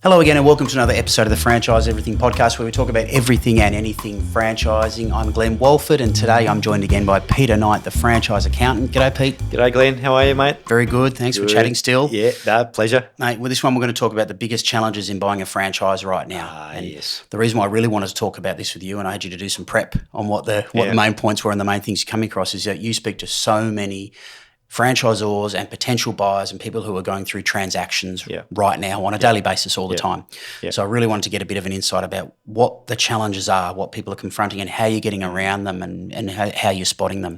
Hello again and welcome to another episode of the Franchise Everything podcast where we talk about everything and anything franchising. I'm Glenn Walford and today I'm joined again by Peter Knight, the franchise accountant. G'day, Pete. G'day, Glenn. How are you, mate? Very good. Thanks for chatting still. Yeah, no, pleasure. Mate, with this one we're going to talk about the biggest challenges in buying a franchise right now. Yes. The reason why I really wanted to talk about this with you, and I had you to do some prep on what the main points were and the main things you come across, is that you speak to so many franchisors and potential buyers and people who are going through transactions right now on a daily basis all the time. So I really wanted to get a bit of an insight about what the challenges are, what people are confronting and how you're getting around them and how you're spotting them.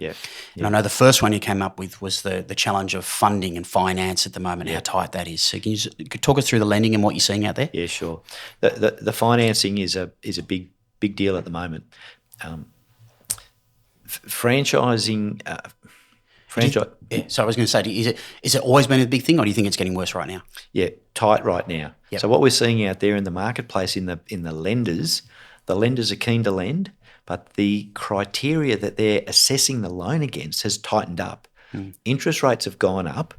And I know the first one you came up with was the challenge of funding and finance at the moment, how tight that is. So can you talk us through the lending and what you're seeing out there? Yeah, sure. The financing is a big deal at the moment. Franchising... So I was going to say, is it always been a big thing, or do you think it's getting worse right now? Yeah, tight right now. So what we're seeing out there in the marketplace in the lenders are keen to lend, but the criteria that they're assessing the loan against has tightened up. Interest rates have gone up,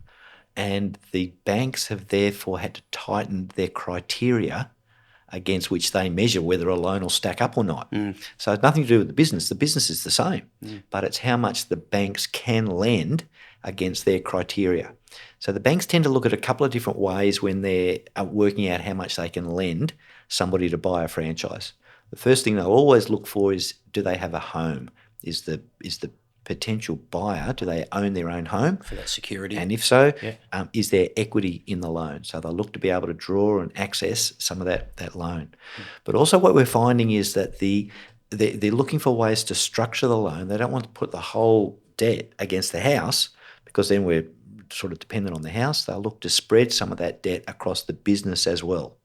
and the banks have therefore had to tighten their criteria against which they measure whether a loan will stack up or not. So it's nothing to do with the business. The business is the same, but it's how much the banks can lend against their criteria. So the banks tend to look at a couple of different ways when they're working out how much they can lend somebody to buy a franchise. The first thing they'll always look for is, do they have a home? Is the potential buyer, do they own their own home? For that security. And if so, is there equity in the loan? So they'll look to be able to draw and access some of that loan. But also what we're finding is that they're looking for ways to structure the loan. They don't want to put the whole debt against the house because then we're sort of dependent on the house. They'll look to spread some of that debt across the business as well.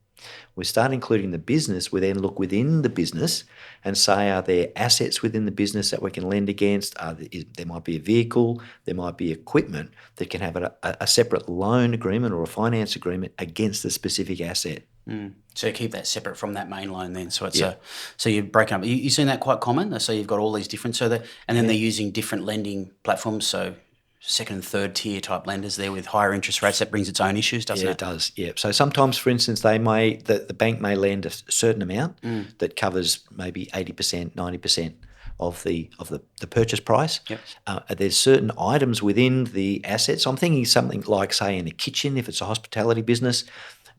We start including the business, we then look within the business and say, are there assets within the business that we can lend against? There might be a vehicle, there might be equipment that can have a separate loan agreement or a finance agreement against the specific asset. So you keep that separate from that main loan then. So it's so you're breaking up. You've seen that quite common? So you've got all these different, and then they're using different lending platforms, so second and third tier type lenders there with higher interest rates. That brings its own issues, doesn't it? Yeah, it does. Yeah. So sometimes, for instance, the bank may lend a certain amount that covers maybe 80%, 90% of the purchase price. There's certain items within the assets. I'm thinking something like, say, in a kitchen, if it's a hospitality business,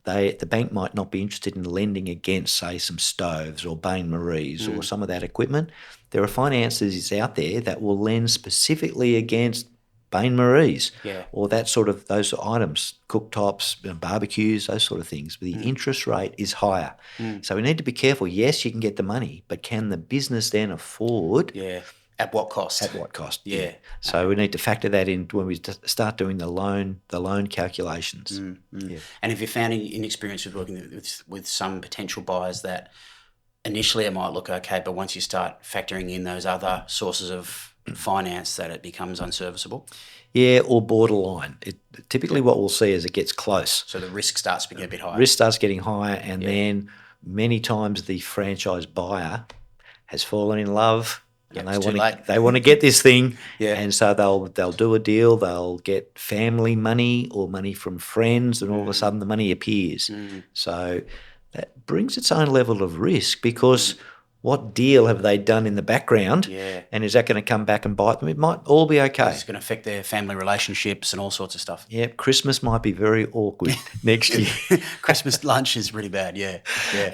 the bank might not be interested in lending against, say, some stoves or bain-maries or some of that equipment. There are finances out there that will lend specifically against bain-maries or those items, cooktops, barbecues, those sort of things. But the interest rate is higher. So we need to be careful. Yes, you can get the money, but can the business then afford? At what cost? At what cost? Yeah. So we need to factor that in when we start doing the loan calculations. And have you found in experience with working with some potential buyers that initially it might look okay, but once you start factoring in those other sources of finance that it becomes unserviceable? Yeah, or borderline. Typically what we'll see is it gets close. So the risk starts getting a bit higher. Risk starts getting higher, and then many times the franchise buyer has fallen in love and they want to get this thing, and so they'll do a deal. They'll get family money or money from friends, and all of a sudden the money appears. So that brings its own level of risk because what deal have they done in the background? And is that going to come back and bite them? It might all be okay. It's going to affect their family relationships and all sorts of stuff. Yeah, Christmas might be very awkward next year. Christmas lunch is really bad,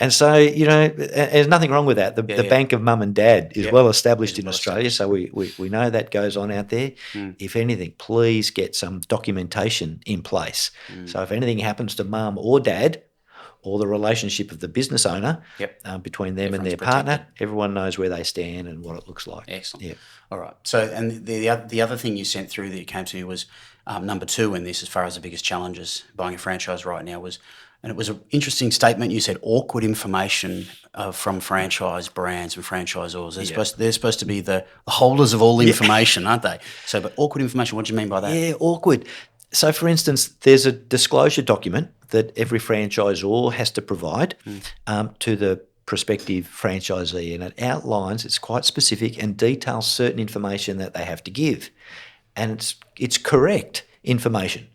And so, there's nothing wrong with that. The bank of mum and dad is well established in Australia, so we know that goes on out there. If anything, please get some documentation in place. So if anything happens to mum or dad, or the relationship of the business owner between them and their partner, everyone knows where they stand and what it looks like. Excellent. Yeah. All right. So, and the other thing you sent through that you came to me was number 2 in this, as far as the biggest challenges buying a franchise right now was, and it was an interesting statement. You said awkward information from franchise brands and franchisors. They're supposed to be the holders of all the information, aren't they? So, but awkward information. What do you mean by that? Yeah, awkward. So, for instance, there's a disclosure document that every franchisor has to provide to the prospective franchisee, and it outlines, it's quite specific and details certain information that they have to give. And it's correct information.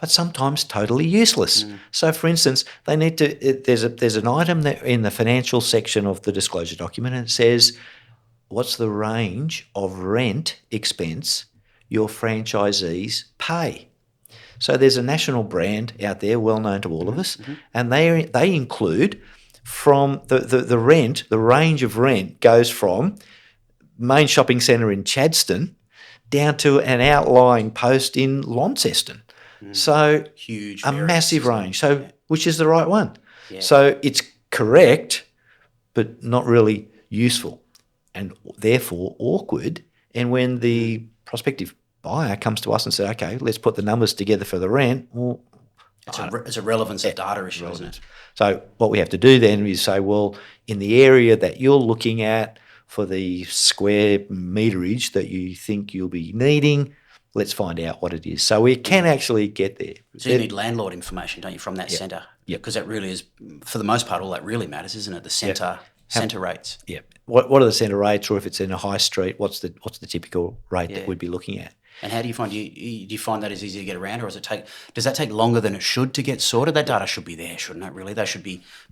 but sometimes totally useless. So, for instance, they need to. There's an item that in the financial section of the disclosure document, and it says, "What's the range of rent expense your franchisees pay?" So there's a national brand out there, well known to all of us, and they include from the rent. The range of rent goes from main shopping centre in Chadstone down to an outlying post in Launceston. So Huge a variance, massive isn't it? range. So which is the right one? Yeah. So it's correct, but not really useful, and therefore awkward. And when the prospective buyer comes to us and says, "Okay, let's put the numbers together for the rent," well, It's a relevance of data issue, isn't it? so what we have to do then is say, well, in the area that you're looking at for the square meterage that you think you'll be needing, let's find out what it is. So we can actually get there. So you need landlord information, don't you, from that centre? Yep. Because that really is, for the most part, all that really matters, isn't it? The centre rates. Yeah. What are the centre rates, or if it's in a high street, what's the typical rate that we'd be looking at? And how do you find do you find that is easy to get around, or does that take longer than it should to get sorted? That data should be there, shouldn't it? Really,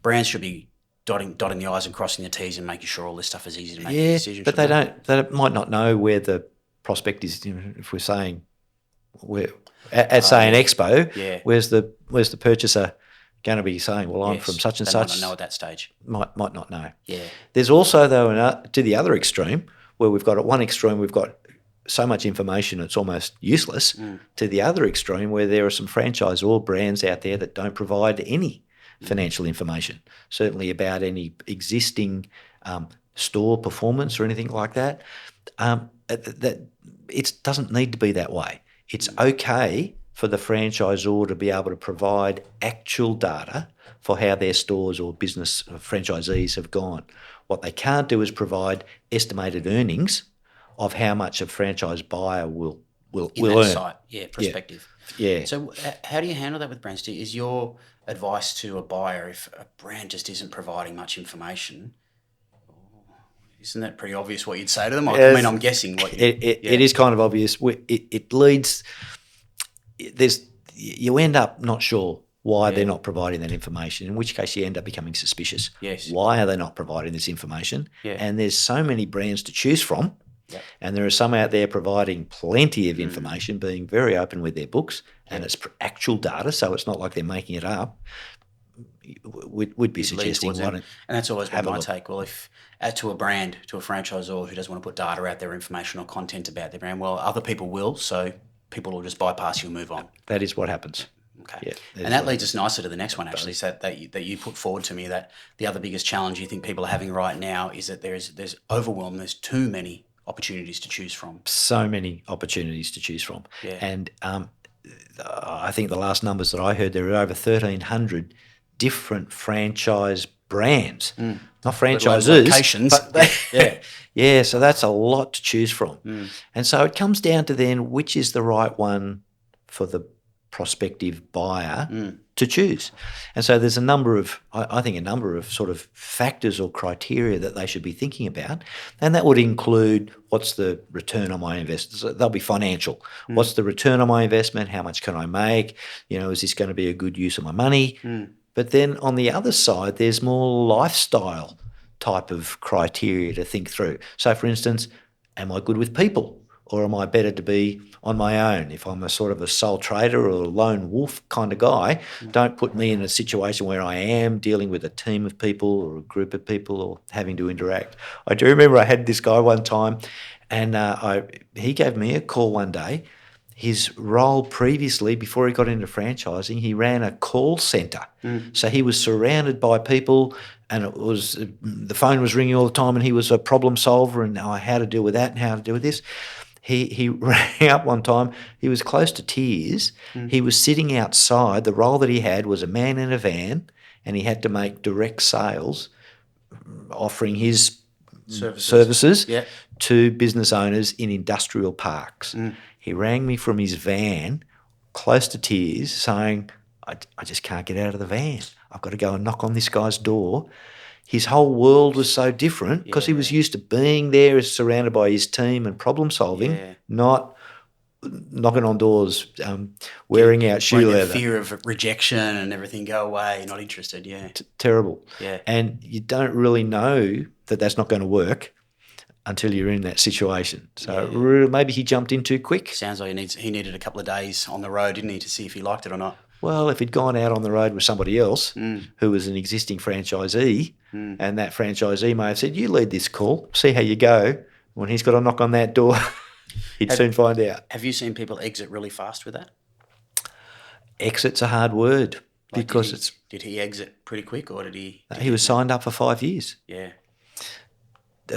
brands should be dotting the I's and crossing the T's and making sure all this stuff is easy to make a decision. But they don't. They might not know where the prospect is. If we're saying at say an expo, where's the purchaser going to be saying, well, I'm from such and they such? Might not know at that stage. Might not know. Yeah. There's also though to the other extreme where we've got at one extreme we've got so much information it's almost useless. To the other extreme where there are some franchisor brands out there that don't provide any financial information, certainly about any existing store performance or anything like that. That it doesn't need to be that way. It's okay for the franchisor to be able to provide actual data for how their stores or business franchisees have gone. What they can't do is provide estimated earnings of how much a franchise buyer will earn. Site, perspective. Yeah. So how do you handle that with brands? Is your advice to a buyer, if a brand just isn't providing much information, isn't that pretty obvious what you'd say to them? I mean, I'm guessing what it is kind of obvious. It leads. You end up not sure why they're not providing that information, in which case you end up becoming suspicious. Yes. Why are they not providing this information? Yeah. And there's so many brands to choose from. Yep. And there are some out there providing plenty of information, being very open with their books, and it's actual data, so it's not like they're making it up. We'd be suggesting one. And that's always been my take. Well, if to a brand, to a franchisor who doesn't want to put data out there, information or content about their brand, well, other people will, so people will just bypass you and move on. That is what happens. Okay. Yeah, and that leads us nicely to the next one, actually, so that you put forward to me, that the other biggest challenge you think people are having right now is that there's overwhelm. There's too many opportunities to choose from. So many opportunities to choose from. Yeah. And I think the last numbers that I heard, there are over 1,300 different franchise brands, not franchisers. Locations. Yeah, so that's a lot to choose from. And so it comes down to then which is the right one for the prospective buyer to choose. And so there's a number of sort of factors or criteria that they should be thinking about. And that would include, what's the return on my investment? So they'll be financial. What's the return on my investment? How much can I make? Is this going to be a good use of my money? But then on the other side, there's more lifestyle type of criteria to think through. So for instance, am I good with people? Or am I better to be on my own? If I'm a sort of a sole trader or a lone wolf kind of guy, don't put me in a situation where I am dealing with a team of people or a group of people or having to interact. I do remember I had this guy one time, and he gave me a call one day. His role previously, before he got into franchising, he ran a call centre. So he was surrounded by people, and the phone was ringing all the time, and he was a problem solver and how to deal with that and how to deal with this. He rang up one time. He was close to tears. He was sitting outside. The role that he had was a man in a van, and he had to make direct sales, offering his services to business owners in industrial parks. He rang me from his van, close to tears, saying, I just can't get out of the van. I've got to go and knock on this guy's door. His whole world was so different because he was used to being there, surrounded by his team and problem solving, not knocking on doors, wearing out shoe When the leather. fear of rejection and everything go away, not interested, yeah. Terrible. Yeah. And you don't really know that that's not going to work until you're in that situation. So maybe he jumped in too quick. Sounds like he needed a couple of days on the road, didn't he, to see if he liked it or not. Well, if he'd gone out on the road with somebody else who was an existing franchisee, and that franchisee may have said, you lead this call, see how you go. When he's got to knock on that door, he'd soon find out. Have you seen people exit really fast with that? Exit's a hard word because Did he exit pretty quick, or did he? He was signed up for 5 years. Yeah.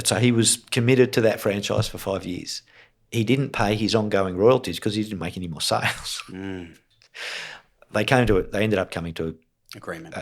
So he was committed to that franchise for 5 years. He didn't pay his ongoing royalties because he didn't make any more sales. They ended up coming to an agreement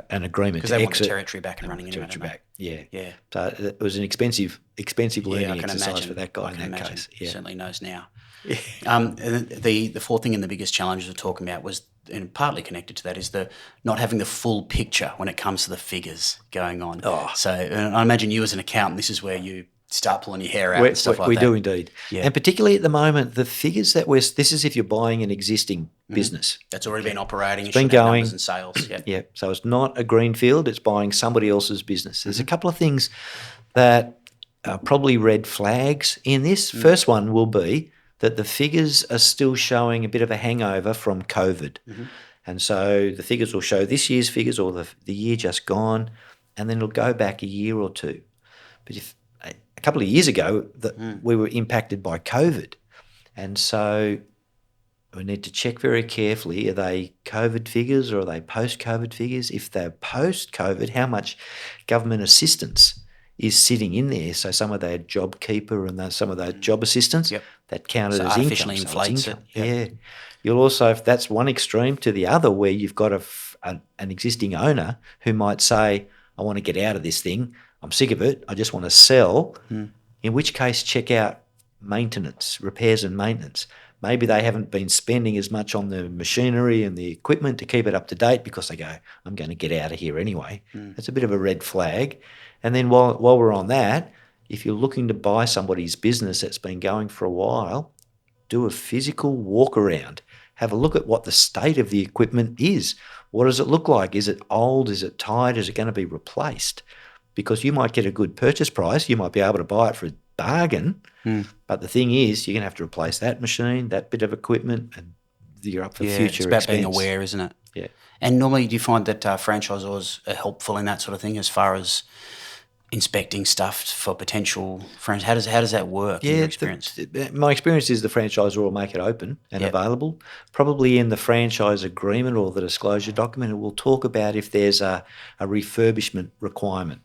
because they want the territory back and running anyway. Yeah. So it was an expensive learning exercise imagine. for that guy in that case. He certainly knows now. The fourth thing and the biggest challenges we're talking about was, and partly connected to that, is the not having the full picture when it comes to the figures going on. So I imagine you as an accountant, this is where you start pulling your hair out and stuff like that. We do indeed. Yeah. And particularly at the moment, the figures that this is if you're buying an existing business. That's already been operating. It's been going. And sales. Yeah. So it's not a greenfield, it's buying somebody else's business. There's a couple of things that are probably red flags in this. First one will be that the figures are still showing a bit of a hangover from COVID. And so the figures will show this year's figures or the year just gone, and then it'll go back a year or two. But if a couple of years ago, we were impacted by COVID. And so we need to check very carefully, are they COVID figures or are they post-COVID figures? If they're post-COVID, how much government assistance is sitting in there? So some of that JobKeeper and some of those job assistance, that counted as income. Artificially inflates it. Yeah. You'll also, if that's one extreme to the other, where you've got an existing owner who might say, I want to get out of this thing, I'm sick of it, I just want to sell, in which case check out maintenance, repairs and maintenance. Maybe they haven't been spending as much on the machinery and the equipment to keep it up to date because they go, I'm going to get out of here anyway. That's a bit of a red flag. And then while we're on that, if you're looking to buy somebody's business that's been going for a while, do a physical walk around. Have a look at what the state of the equipment is. What does it look like? Is it old? Is it tired? Is it going to be replaced? Because you might get a good purchase price. You might be able to buy it for a bargain. But the thing is, you're going to have to replace that machine, that bit of equipment, and you're up for future expense. It's about being aware, isn't it? Yeah. And normally do you find that franchisors are helpful in that sort of thing as far as inspecting stuff for potential friends? How does that work in your experience? My experience is the franchisor will make it open and available. Probably in the franchise agreement or the disclosure document, it will talk about if there's a refurbishment requirement.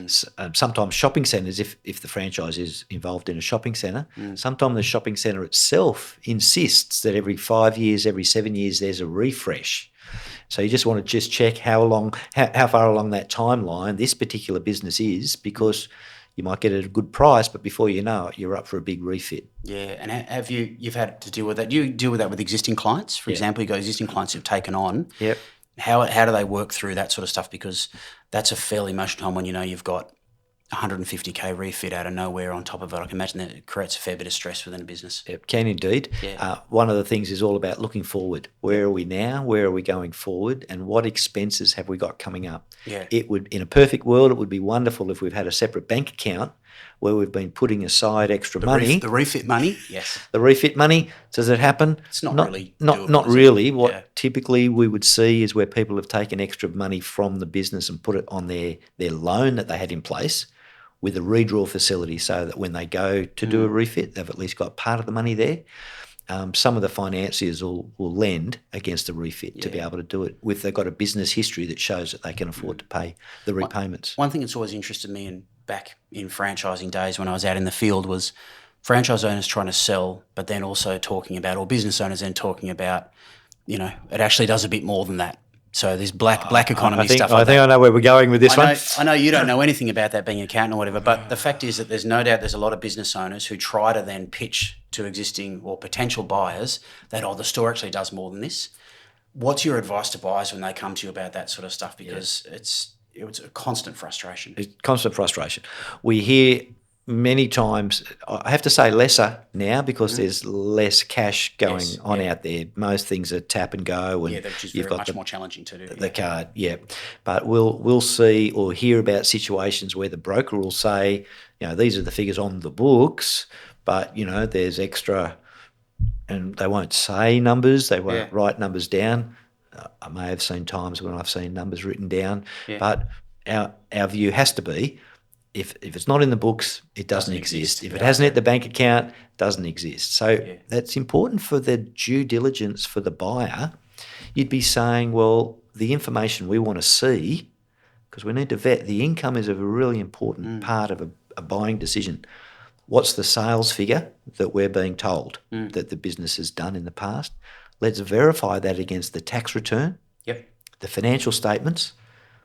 Sometimes shopping centres, if the franchise is involved in a shopping centre, sometimes the shopping centre itself insists that every 5 years, every 7 years, there's a refresh. So you just want to check how far along that timeline this particular business is, because you might get it at a good price, but before you know it, you're up for a big refit. Yeah, and have you've had to deal with that? You deal with that with existing clients, for example. You've got existing clients you've taken on. Yep. How do they work through that sort of stuff? Because that's a fairly much time when you've got 150k refit out of nowhere on top of it. I can imagine that it creates a fair bit of stress within a business. It can indeed. Yeah. One of the things is all about looking forward. Where are we now? Where are we going forward? And what expenses have we got coming up? Yeah. It would, in a perfect world, it would be wonderful if we've had a separate bank account where we've been putting aside extra money. The refit money, yes. The refit money. Does it happen? It's not really doable, not really. What typically we would see is where people have taken extra money from the business and put it on their loan that they had in place, with a redraw facility, so that when they go to do a refit, they've at least got part of the money there. Some of the financiers will lend against a refit to be able to do it if they've got a business history that shows that they can afford to pay the repayments. One thing that's always interested me back in franchising days when I was out in the field was franchise owners trying to sell, but then also talking about, or business owners then talking about, it actually does a bit more than that. So there's black economy stuff like that. I think I know where we're going with this one. I know you don't know anything about that, being an accountant or whatever, but the fact is that there's no doubt there's a lot of business owners who try to then pitch to existing or potential buyers that, the store actually does more than this. What's your advice to buyers when they come to you about that sort of stuff? Because it's a constant frustration. It's constant frustration. We hear many times, I have to say lesser now because there's less cash going on out there. Most things are tap and go, and which is you've very got much more challenging to do. The card, But we'll see or hear about situations where the broker will say, these are the figures on the books, but there's extra, and they won't say numbers. They won't write numbers down. I may have seen times when I've seen numbers written down, but our view has to be, if it's not in the books, it doesn't exist. If it hasn't hit the bank account, it doesn't exist. So that's important for the due diligence for the buyer. You'd be saying, well, the information we want to see, because we need to vet, the income is a really important part of a buying decision. What's the sales figure that we're being told that the business has done in the past? Let's verify that against the tax return, the financial statements,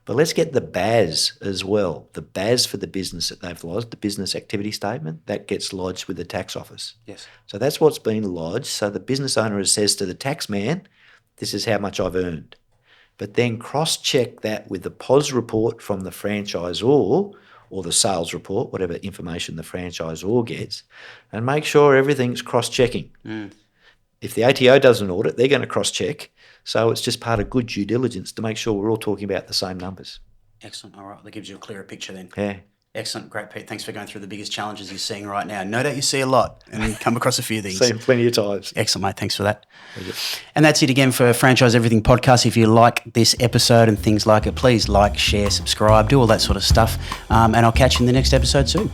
but let's get the BAS as well. The BAS for the business that they've lodged, the business activity statement, that gets lodged with the tax office. Yes. So that's what's been lodged. So the business owner says to the tax man, this is how much I've earned. But then cross-check that with the POS report from the franchisor or the sales report, whatever information the franchisor gets, and make sure everything's cross-checking. If the ATO does an audit, they're going to cross-check. So it's just part of good due diligence to make sure we're all talking about the same numbers. Excellent. All right. That gives you a clearer picture then. Yeah. Excellent. Great, Pete. Thanks for going through the biggest challenges you're seeing right now. No doubt you see a lot and come across a few things. Seen plenty of times. Excellent, mate. Thanks for that. And that's it again for Franchise Everything Podcast. If you like this episode and things like it, please like, share, subscribe, do all that sort of stuff. And I'll catch you in the next episode soon.